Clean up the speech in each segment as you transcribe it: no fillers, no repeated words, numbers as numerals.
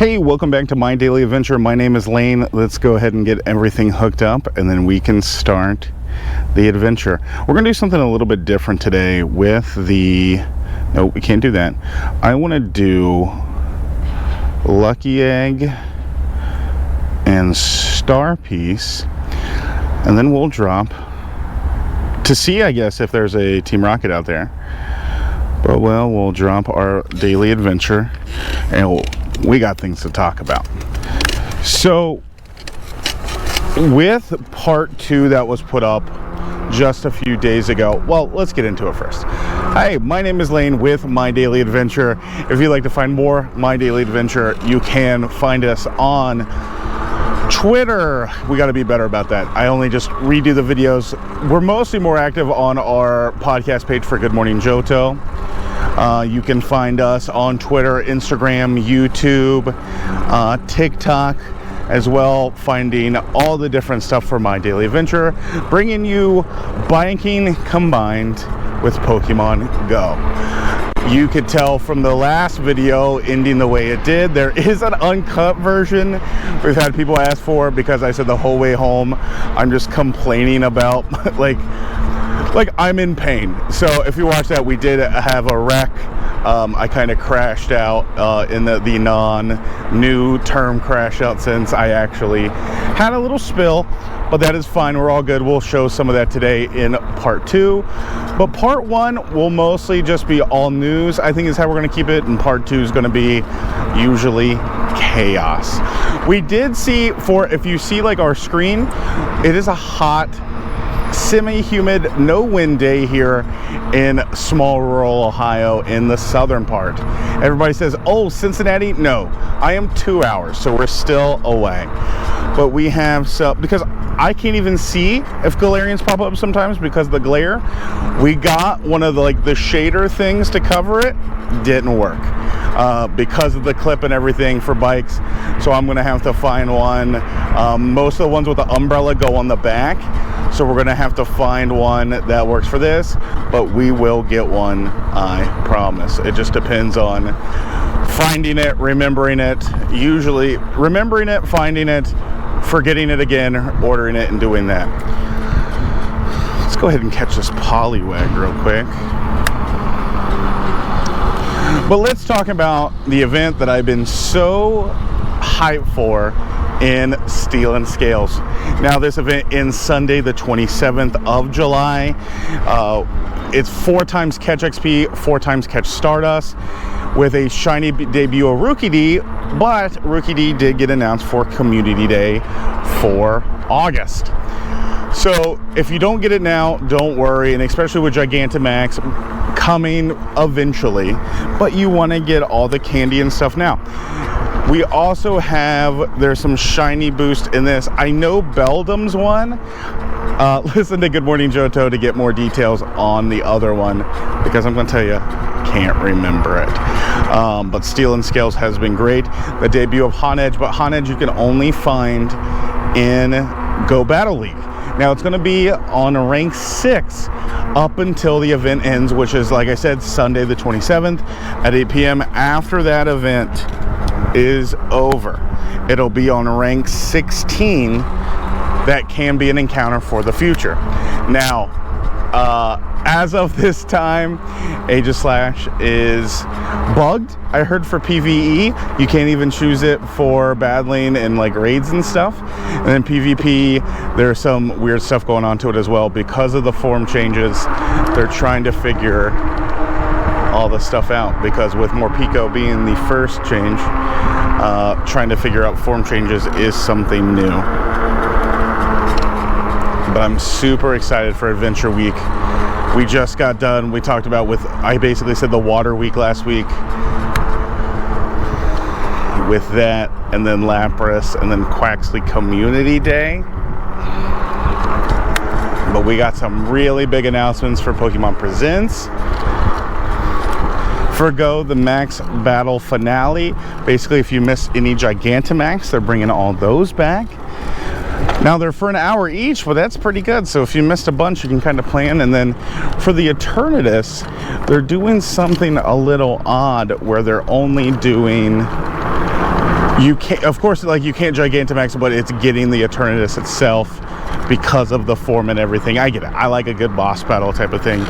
Hey, welcome back to My Daily Adventure. My name is Lane. Let's go ahead and get everything hooked up and then we can start the adventure. We're going to do something a little bit different today with the... No, we can't do that. I want to do Lucky Egg and Star Piece, and then we'll drop to see, I guess, if there's a Team Rocket out there. But, well, we'll drop our daily adventure and we got things to talk about. So with part 2 that was put up just a few days ago, well, let's get into it first. Hi, my name is Lane with My Daily Adventure. If you'd like to find more My Daily Adventure, you can find us on Twitter. We got to be better about that. I only just redo the videos. We're mostly more active on our podcast page for Good Morning Johto. You can find us on Twitter, Instagram, YouTube, TikTok as well, finding all the different stuff for My Daily Adventure, bringing you biking combined with Pokemon Go. You could tell from the last video ending the way it did, there is an uncut version we've had people ask for, because I said the whole way home I'm just complaining about like I'm in pain. So if you watch that, we did have a wreck. I kind of crashed out in the non-new term crash out, since I actually had a little spill, but that is fine. We're all good. We'll show some of that today in part 2. But part 1 will mostly just be all news, I think, is how we're going to keep it. And part 2 is going to be usually chaos. We did see, if you see like our screen, it is a hot, semi-humid, no wind day here in small rural Ohio in the southern part. Everybody says, oh, Cincinnati? No, I am 2 hours, so we're still away. But we have some, because I can't even see if Galarians pop up sometimes because of the glare. We got one of the shader things to cover it. Didn't work because of the clip and everything for bikes. So I'm going to have to find one. Most of the ones with the umbrella go on the back. So we're going to have to find one that works for this. But we will get one, I promise. It just depends on finding it, remembering it. Usually remembering it, finding it, forgetting it again, ordering it, and doing that. Let's go ahead and catch this Poliwag real quick. But let's talk about the event that I've been so hyped for in Steel and Scales. Now, this event ends Sunday the 27th of July. It's 4 times catch XP, 4 times catch Stardust, with a shiny debut of Rookie D, but Rookie D did get announced for Community Day for August. So if you don't get it now, don't worry, and especially with Gigantamax coming eventually, but you want to get all the candy and stuff now. We also have, there's some shiny boost in this. I know Beldum's one. Listen to Good Morning Johto to get more details on the other one, because I'm going to tell you, can't remember it. But Steel and Scales has been great. The debut of Honedge, but Honedge you can only find in Go Battle League. Now it's going to be on rank 6 up until the event ends, which is, like I said, Sunday the 27th at 8 p.m. After that event is over, it'll be on rank 16. That can be an encounter for the future. Now, as of this time, Aegislash is bugged. I heard for PvE, you can't even choose it for battling and raids and stuff. And then PvP, there's some weird stuff going on to it as well because of the form changes. They're trying to figure all the stuff out, because with Morpeko being the first change, trying to figure out form changes is something new. But I'm super excited for Adventure Week. We just got done. We talked about I basically said the Water Week last week. With that, and then Lapras, and then Quaxley Community Day. But we got some really big announcements for Pokemon Presents. For Go, the Max Battle Finale. Basically, if you missed any Gigantamax, they're bringing all those back. Now they're for an hour each, but that's pretty good. So if you missed a bunch, you can kind of plan. And then for the Eternatus, they're doing something a little odd where they're only doing you can't, of course, like you can't Gigantamax, but it's getting the Eternatus itself because of the form and everything. I get it. I like a good boss battle type of thing.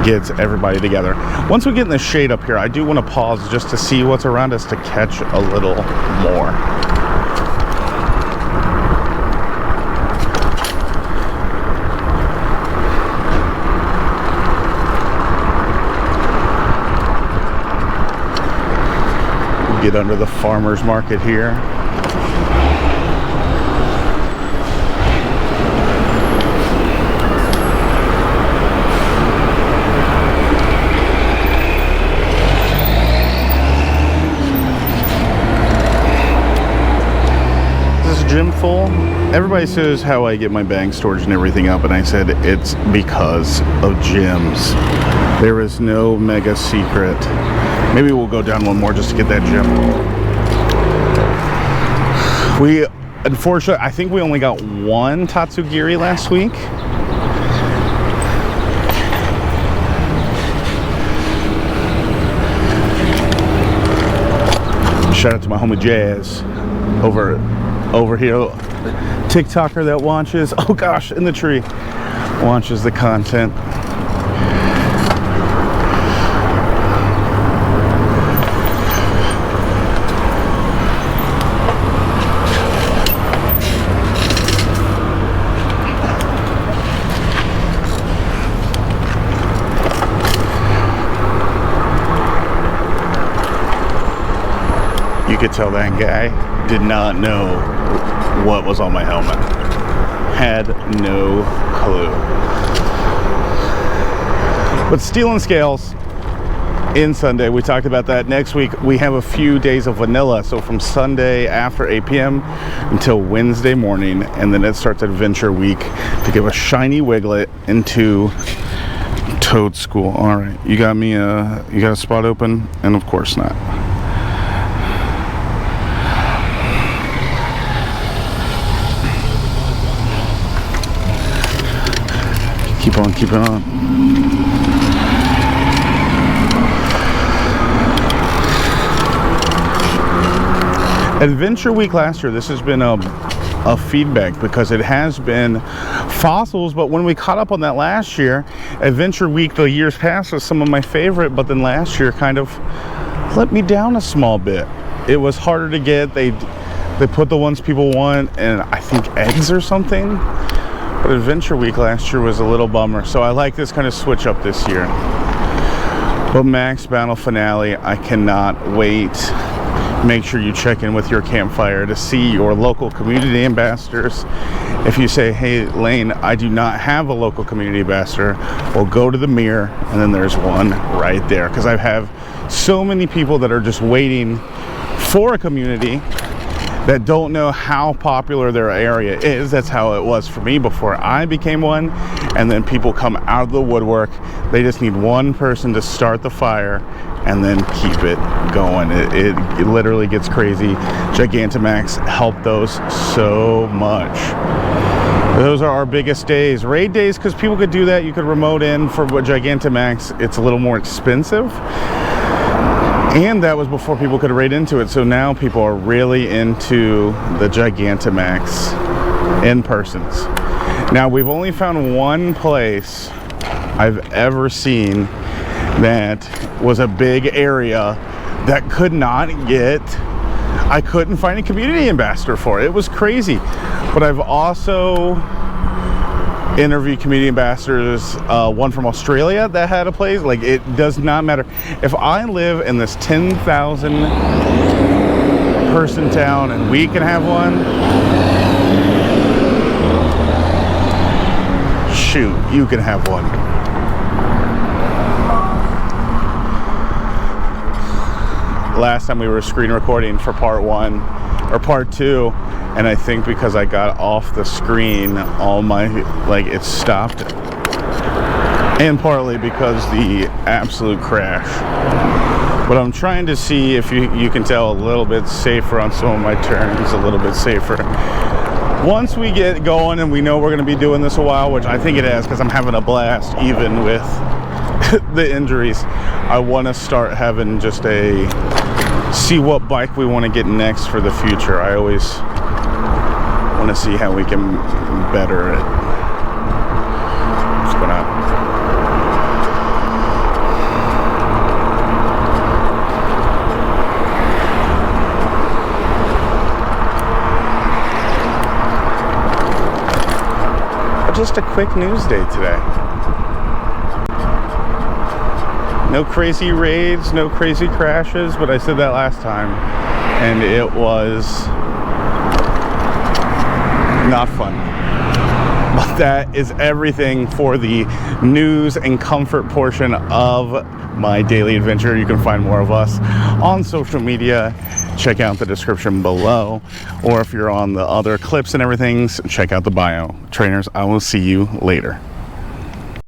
Gets everybody together. Once we get in the shade up here, I do want to pause just to see what's around us to catch a little more. Get under the farmer's market here. Gym full. Everybody says how I get my bag storage and everything up, and I said it's because of gyms. There is no mega secret. Maybe we'll go down one more just to get that gym. We unfortunately, I think we only got one Tatsugiri last week. Shout out to my homie Jazz over here, TikToker that watches, oh gosh, in the tree, watches the content. You could tell that guy did not know what was on my helmet. Had no clue. But steel and scales in Sunday, we talked about that. Next week we have a few days of vanilla, so from Sunday after 8 p.m. until Wednesday morning, and then it starts Adventure Week to give a shiny Wiglet into Toad School. All right, you got me you got a spot open? And of course not. Keep it on. Adventure Week last year, this has been a feedback because it has been fossils, but when we caught up on that last year, Adventure Week the years past was some of my favorite, but then last year kind of let me down a small bit. It was harder to get. They put the ones people want, and I think eggs or something. But Adventure Week last year was a little bummer, so I like this kind of switch up this year. But Max Battle Finale, I cannot wait. Make sure you check in with your campfire to see your local community ambassadors. If you say, hey Lane, I do not have a local community ambassador, well, go to the mirror, and then there's one right there. Because I have so many people that are just waiting for a community that don't know how popular their area is. That's how it was for me before I became one. And then people come out of the woodwork. They just need one person to start the fire and then keep it going. It literally gets crazy. Gigantamax helped those so much. Those are our biggest days. Raid days, because people could do that. You could remote in for what Gigantamax. It's a little more expensive. And that was before people could raid into it. So now people are really into the Gigantamax in-persons. Now, we've only found one place I've ever seen that was a big area that could not get, I couldn't find a community ambassador for it. It was crazy. But I've also interviewed community ambassadors, one from Australia that had a place. Like, it does not matter. If I live in this 10,000 person town and we can have one, shoot, you can have one. Last time we were screen recording for part 1 or part 2, and I think because I got off the screen, all my, like, it stopped. And partly because the absolute crash. But I'm trying to see if you can tell a little bit safer on some of my turns, a little bit safer. Once we get going and we know we're going to be doing this a while, which I think it is because I'm having a blast even with the injuries, I want to start having just a see what bike we want to get next for the future. I always want to see how we can better it. What's going on? Just a quick news day today. No crazy raids, no crazy crashes, but I said that last time, and it was not fun. But that is everything for the news and comfort portion of my daily adventure. You can find more of us on social media. Check out the description below, or if you're on the other clips and everything, check out the bio. Trainers, I will see you later.